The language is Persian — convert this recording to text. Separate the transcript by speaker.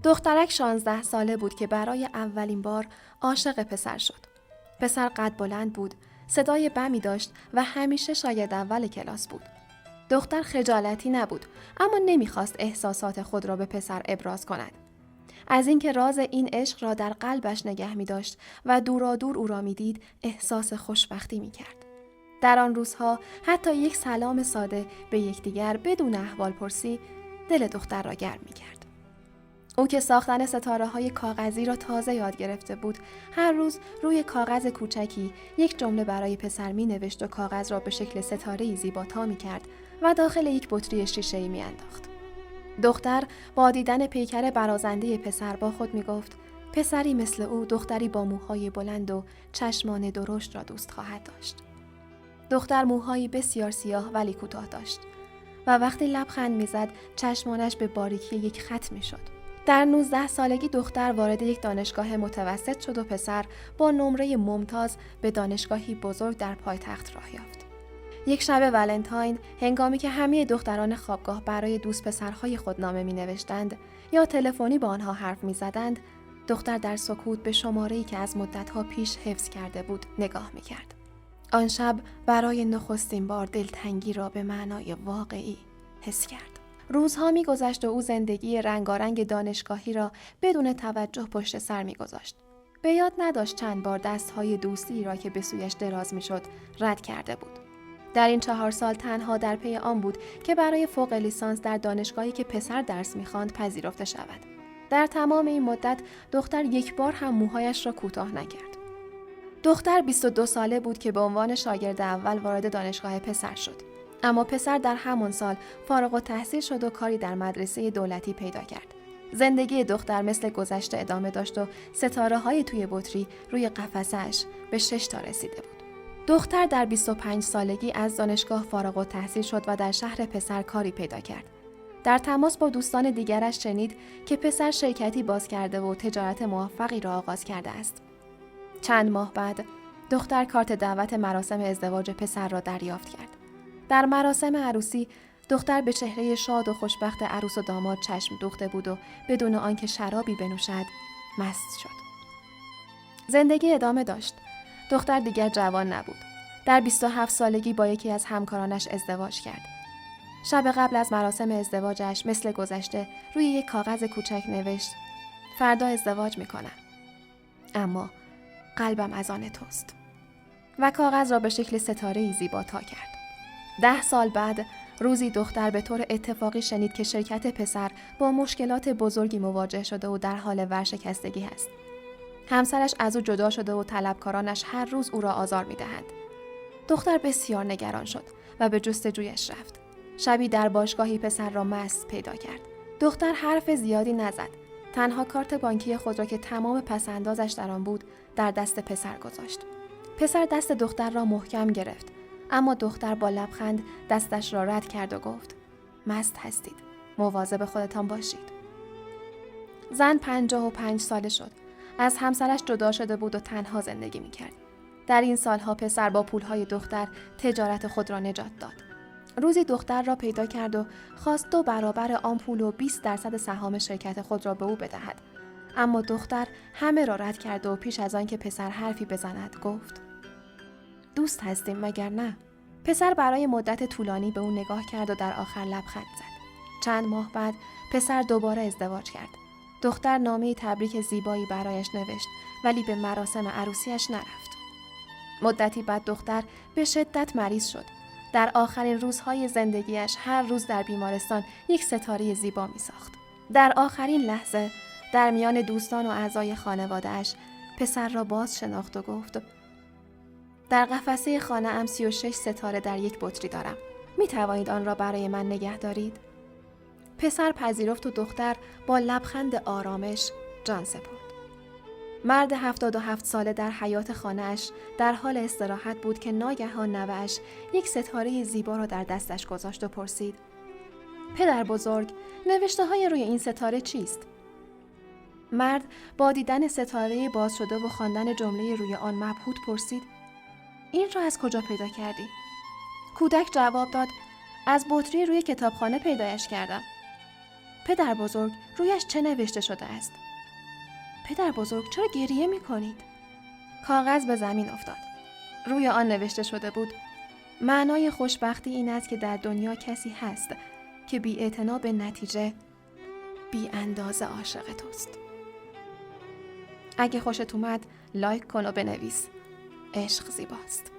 Speaker 1: دخترک 16 ساله بود که برای اولین بار عاشق پسر شد. پسر قد بلند بود، صدای بمی داشت و همیشه شاگرد اول کلاس بود. دختر خجالتی نبود، اما نمیخواست احساسات خود را به پسر ابراز کند. از اینکه راز این عشق را در قلبش نگه می داشت و دورادور او را می دید، احساس خوشبختی می کرد. در آن روزها حتی یک سلام ساده به یکدیگر بدون احوالپرسی دل دختر را گرم می کرد. او که ساختن ستاره‌های کاغذی را تازه یاد گرفته بود، هر روز روی کاغذ کوچکی یک جمله برای پسر می‌نوشت و کاغذ را به شکل ستاره‌ای زیبا تا می‌کرد و داخل یک بطری شیشه‌ای می‌انداخت. دختر با دیدن پیکر برازنده پسر با خود می‌گفت پسری مثل او دختری با موهای بلند و چشمان درشت را دوست خواهد داشت. دختر موهایی بسیار سیاه ولی کوتاه داشت و وقتی لبخند می‌زد چشمانش به باریکی یک خط می‌شد. در 19 سالگی دختر وارد یک دانشگاه متوسط شد و پسر با نمره ممتاز به دانشگاهی بزرگ در پایتخت راه یافت. یک شب ولنتاین، هنگامی که همه دختران خوابگاه برای دوست پسرهای خود نامه می‌نوشتند یا تلفنی با آنها حرف می‌زدند، دختر در سکوت به شماره‌ای که از مدت‌ها پیش حفظ کرده بود نگاه می‌کرد. آن شب برای نخستین بار دلتنگی را به معنای واقعی حس کرد. روزها می‌گذشت و او زندگی رنگارنگ دانشگاهی را بدون توجه پشت سر می‌گذاشت. به یاد نداشت چند بار دست‌های دوستی را که به سویش دراز می‌شد رد کرده بود. در این 4 سال تنها در پی آن بود که برای فوق لیسانس در دانشگاهی که پسر درس می‌خواند پذیرفته شود. در تمام این مدت دختر یک بار هم موهایش را کوتاه نکرد. دختر 22 ساله بود که به عنوان شاگرد اول وارد دانشگاه پسر شد. اما پسر در همان سال فارغ التحصیل شد و کاری در مدرسه دولتی پیدا کرد. زندگی دختر مثل گذشته ادامه داشت و ستاره‌های توی بطری روی قفسه‌اش به 6 تا رسیده بود. دختر در 25 سالگی از دانشگاه فارغ التحصیل شد و در شهر پسر کاری پیدا کرد. در تماس با دوستان دیگرش شنید که پسر شرکتی باز کرده و تجارت موفقی را آغاز کرده است. چند ماه بعد دختر کارت دعوت مراسم ازدواج پسر را دریافت کرد. در مراسم عروسی دختر به چهره شاد و خوشبخت عروس و داماد چشم دوخته بود و بدون آنکه شرابی بنوشد مست شد. زندگی ادامه داشت. دختر دیگر جوان نبود. در 27 سالگی با یکی از همکارانش ازدواج کرد. شب قبل از مراسم ازدواجش مثل گذشته روی یک کاغذ کوچک نوشت فردا ازدواج میکنم. اما قلبم از آن توست. و کاغذ را به شکل ستاره‌ای زیبا تا کرد. 10 سال بعد روزی دختر به طور اتفاقی شنید که شرکت پسر با مشکلات بزرگی مواجه شده و در حال ورشکستگی است. همسرش از او جدا شده و طلبکارانش هر روز او را آزار می‌دهند. دختر بسیار نگران شد و به جستجویش رفت. شبی در باشگاهی پسر را مست پیدا کرد. دختر حرف زیادی نزد. تنها کارت بانکی خود را که تمام پس‌اندازش در آن بود در دست پسر گذاشت. پسر دست دختر را محکم گرفت. اما دختر با لبخند دستش را رد کرد و گفت مست هستید. مواظب خودتان باشید. زن 55 ساله شد. از همسرش جدا شده بود و تنها زندگی می‌کرد. در این سالها پسر با پولهای دختر تجارت خود را نجات داد. روزی دختر را پیدا کرد و خواست 2 برابر آن پول و 20% سهام شرکت خود را به او بدهد. اما دختر همه را رد کرد و پیش از آن که پسر حرفی بزند گفت دوست هستیم مگر نه؟ پسر برای مدت طولانی به او نگاه کرد و در آخر لبخند زد. چند ماه بعد پسر دوباره ازدواج کرد. دختر نامه تبریک زیبایی برایش نوشت ولی به مراسم عروسیش نرفت. مدتی بعد دختر به شدت مریض شد. در آخرین روزهای زندگیش هر روز در بیمارستان یک ستاره زیبا می ساخت. در آخرین لحظه در میان دوستان و اعضای خانواده‌اش پسر را باز شناخت و گفت در قفسه خانه ام 36 ستاره در یک بطری دارم. می توانید آن را برای من نگه دارید؟ پسر پذیرفت و دختر با لبخند آرامش جان سپرد. مرد 77 ساله در حیاط خانه‌اش در حال استراحت بود که ناگهان نوه‌اش یک ستاره زیبا را در دستش گذاشت و پرسید پدر بزرگ، نوشته‌های روی این ستاره چیست؟ مرد با دیدن ستاره باز شده و خواندن جمله روی آن مبهوت پرسید این را از کجا پیدا کردی؟ کودک جواب داد از بطری روی کتابخانه پیدایش کردم. پدر بزرگ، رویش چه نوشته شده است؟ پدر بزرگ، چرا گریه می کنید؟ کاغذ به زمین افتاد. روی آن نوشته شده بود: معنای خوشبختی این است که در دنیا کسی هست که بی‌اعتنا به نتیجه بی اندازه عاشق توست. اگه خوشت اومد لایک کن و بنویس. عشق زیباست.